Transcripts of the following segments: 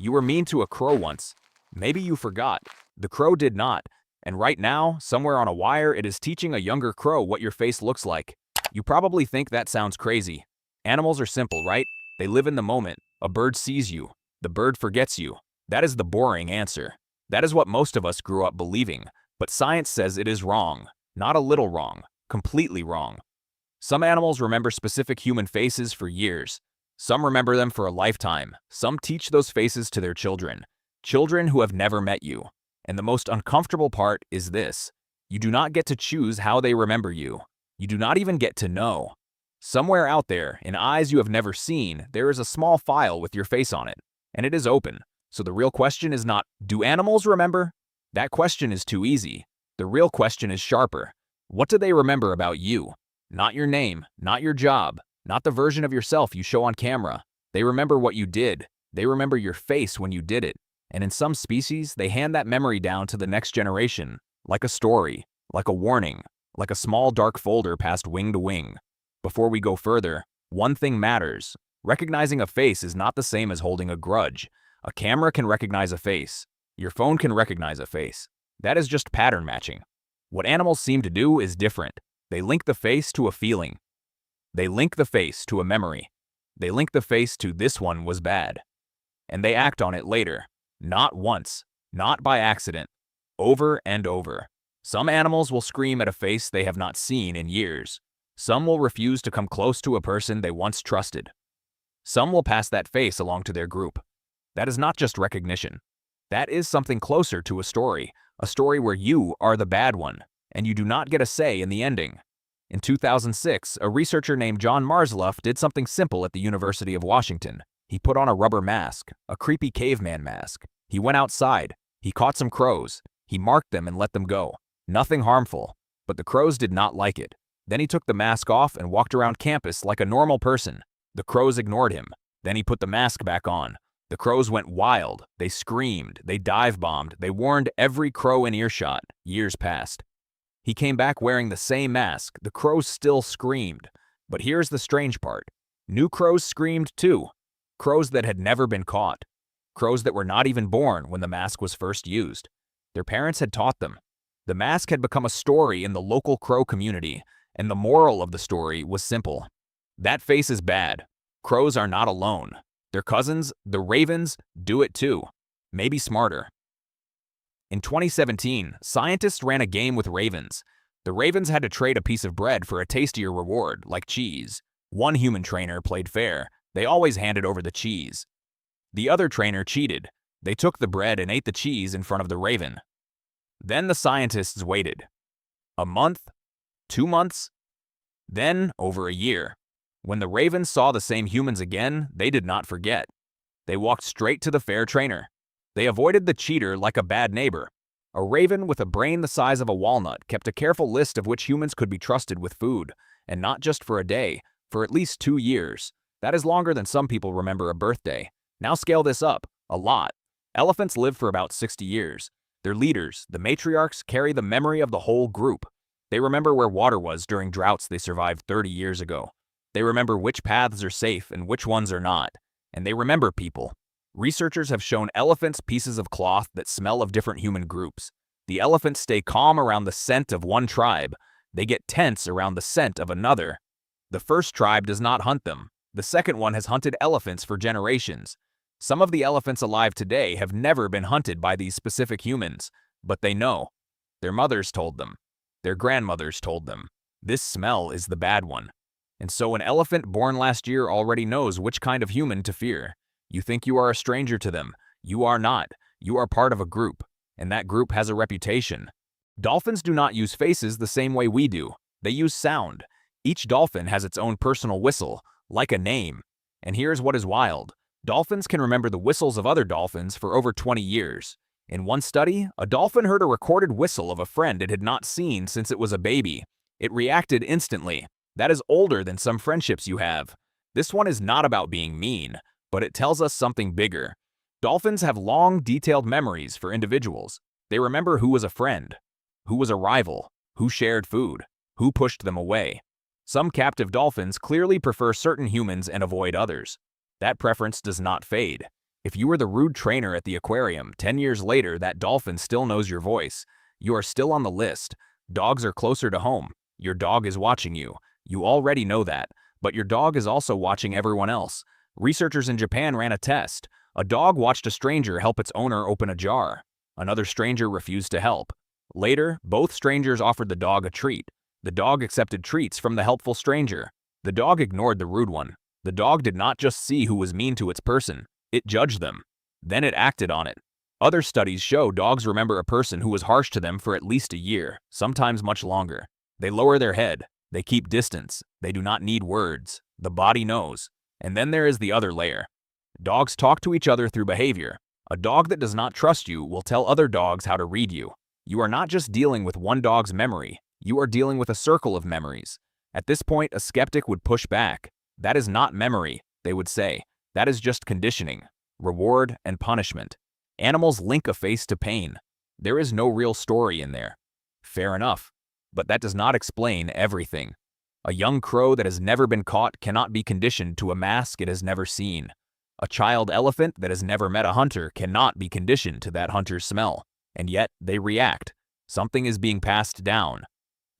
You were mean to a crow once. Maybe you forgot. The crow did not. And right now, somewhere on a wire, it is teaching a younger crow what your face looks like. You probably think that sounds crazy. Animals are simple, right? They live in the moment. A bird sees you. The bird forgets you. That is the boring answer. That is what most of us grew up believing. But science says it is wrong. Not a little wrong. Completely wrong. Some animals remember specific human faces for years. Some remember them for a lifetime. Some teach those faces to their children. Children who have never met you. And the most uncomfortable part is this. You do not get to choose how they remember you. You do not even get to know. Somewhere out there, in eyes you have never seen, there is a small file with your face on it. And it is open. So the real question is not, do animals remember? That question is too easy. The real question is sharper. What do they remember about you? Not your name, not your job, not the version of yourself you show on camera. They remember what you did. They remember your face when you did it. And in some species, they hand that memory down to the next generation, like a story, like a warning, like a small dark folder passed wing to wing. Before we go further, one thing matters. Recognizing a face is not the same as holding a grudge. A camera can recognize a face. Your phone can recognize a face. That is just pattern matching. What animals seem to do is different. They link the face to a feeling. They link the face to a memory. They link the face to this one was bad. And they act on it later. Not once. Not by accident. Over and over. Some animals will scream at a face they have not seen in years. Some will refuse to come close to a person they once trusted. Some will pass that face along to their group. That is not just recognition. That is something closer to a story where you are the bad one, and you do not get a say in the ending. In 2006, a researcher named John Marsluff did something simple at the University of Washington. He put on a rubber mask, a creepy caveman mask. He went outside. He caught some crows. He marked them and let them go. Nothing harmful. But the crows did not like it. Then he took the mask off and walked around campus like a normal person. The crows ignored him. Then he put the mask back on. The crows went wild. They screamed. They dive-bombed. They warned every crow in earshot. Years passed. He came back wearing the same mask. The crows still screamed. But here's the strange part. New crows screamed too. Crows that had never been caught. Crows that were not even born when the mask was first used. Their parents had taught them. The mask had become a story in the local crow community, and the moral of the story was simple. That face is bad. Crows are not alone. Their cousins, the ravens, do it too. Maybe smarter. In 2017, scientists ran a game with ravens. The ravens had to trade a piece of bread for a tastier reward, like cheese. One human trainer played fair. They always handed over the cheese. The other trainer cheated. They took the bread and ate the cheese in front of the raven. Then the scientists waited. A month? 2 months? Then over a year. When the ravens saw the same humans again, they did not forget. They walked straight to the fair trainer. They avoided the cheater like a bad neighbor. A raven with a brain the size of a walnut kept a careful list of which humans could be trusted with food, and not just for a day, for at least 2 years. That is longer than some people remember a birthday. Now scale this up, a lot. Elephants live for about 60 years. Their leaders, the matriarchs, carry the memory of the whole group. They remember where water was during droughts they survived 30 years ago. They remember which paths are safe and which ones are not. And they remember people. Researchers have shown elephants pieces of cloth that smell of different human groups. The elephants stay calm around the scent of one tribe. They get tense around the scent of another. The first tribe does not hunt them. The second one has hunted elephants for generations. Some of the elephants alive today have never been hunted by these specific humans, but they know. Their mothers told them. Their grandmothers told them. This smell is the bad one. And so an elephant born last year already knows which kind of human to fear. You think you are a stranger to them. You are not. You are part of a group, and that group has a reputation. Dolphins do not use faces the same way we do. They use sound. Each dolphin has its own personal whistle, like a name. And here's what is wild. Dolphins can remember the whistles of other dolphins for over 20 years. In one study, a dolphin heard a recorded whistle of a friend it had not seen since it was a baby. It reacted instantly. That is older than some friendships you have. This one is not about being mean, but it tells us something bigger. Dolphins have long, detailed memories for individuals. They remember who was a friend, who was a rival, who shared food, who pushed them away. Some captive dolphins clearly prefer certain humans and avoid others. That preference does not fade. If you were the rude trainer at the aquarium, 10 years later, that dolphin still knows your voice. You are still on the list. Dogs are closer to home. Your dog is watching you. You already know that, but your dog is also watching everyone else. Researchers in Japan ran a test. A dog watched a stranger help its owner open a jar. Another stranger refused to help. Later, both strangers offered the dog a treat. The dog accepted treats from the helpful stranger. The dog ignored the rude one. The dog did not just see who was mean to its person. It judged them. Then it acted on it. Other studies show dogs remember a person who was harsh to them for at least a year, sometimes much longer. They lower their head. They keep distance. They do not need words. The body knows. And then there is the other layer. Dogs talk to each other through behavior. A dog that does not trust you will tell other dogs how to read you. You are not just dealing with one dog's memory. You are dealing with a circle of memories. At this point, a skeptic would push back. That is not memory, they would say. That is just conditioning, reward, and punishment. Animals link a face to pain. There is no real story in there. Fair enough. But that does not explain everything. A young crow that has never been caught cannot be conditioned to a mask it has never seen. A child elephant that has never met a hunter cannot be conditioned to that hunter's smell. And yet, they react. Something is being passed down.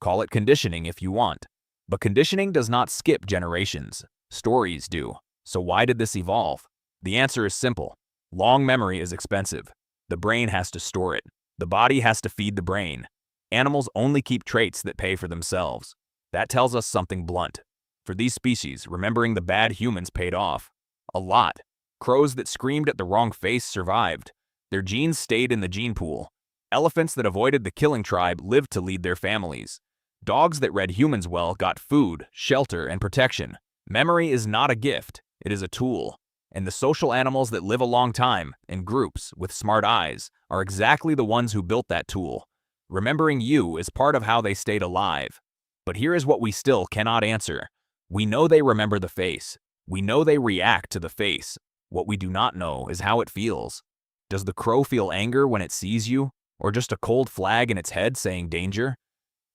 Call it conditioning if you want. But conditioning does not skip generations. Stories do. So why did this evolve? The answer is simple. Long memory is expensive. The brain has to store it. The body has to feed the brain. Animals only keep traits that pay for themselves. That tells us something blunt. For these species, remembering the bad humans paid off. A lot. Crows that screamed at the wrong face survived. Their genes stayed in the gene pool. Elephants that avoided the killing tribe lived to lead their families. Dogs that read humans well got food, shelter, and protection. Memory is not a gift. It is a tool. And the social animals that live a long time, in groups, with smart eyes, are exactly the ones who built that tool. Remembering you is part of how they stayed alive. But here is what we still cannot answer. We know they remember the face. We know they react to the face. What we do not know is how it feels. Does the crow feel anger when it sees you? Or just a cold flag in its head saying danger?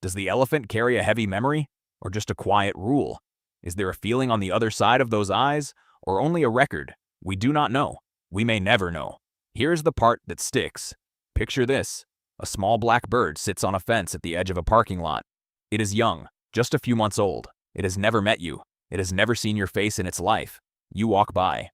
Does the elephant carry a heavy memory? Or just a quiet rule? Is there a feeling on the other side of those eyes? Or only a record? We do not know. We may never know. Here's the part that sticks. Picture this. A small black bird sits on a fence at the edge of a parking lot. It is young, just a few months old. It has never met you. It has never seen your face in its life. You walk by,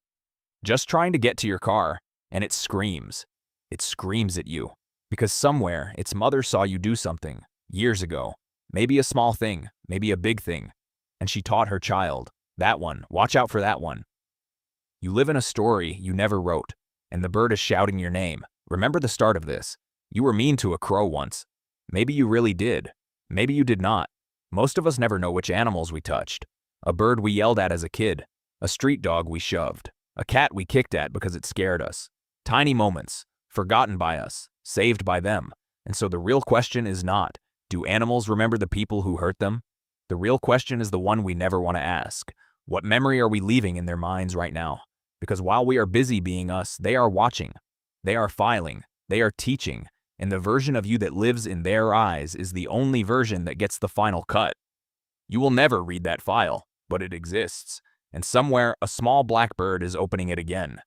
just trying to get to your car, and it screams. It screams at you. Because somewhere, its mother saw you do something, years ago. Maybe a small thing, maybe a big thing. And she taught her child, that one, watch out for that one. You live in a story you never wrote, and the bird is shouting your name. Remember the start of this. You were mean to a crow once. Maybe you really did. Maybe you did not. Most of us never know which animals we touched. A bird we yelled at as a kid. A street dog we shoved. A cat we kicked at because it scared us. Tiny moments, forgotten by us, saved by them. And so the real question is not, do animals remember the people who hurt them? The real question is the one we never want to ask. What memory are we leaving in their minds right now? Because while we are busy being us, they are watching. They are filing. They are teaching. And the version of you that lives in their eyes is the only version that gets the final cut. You will never read that file, but it exists. And somewhere, a small black bird is opening it again.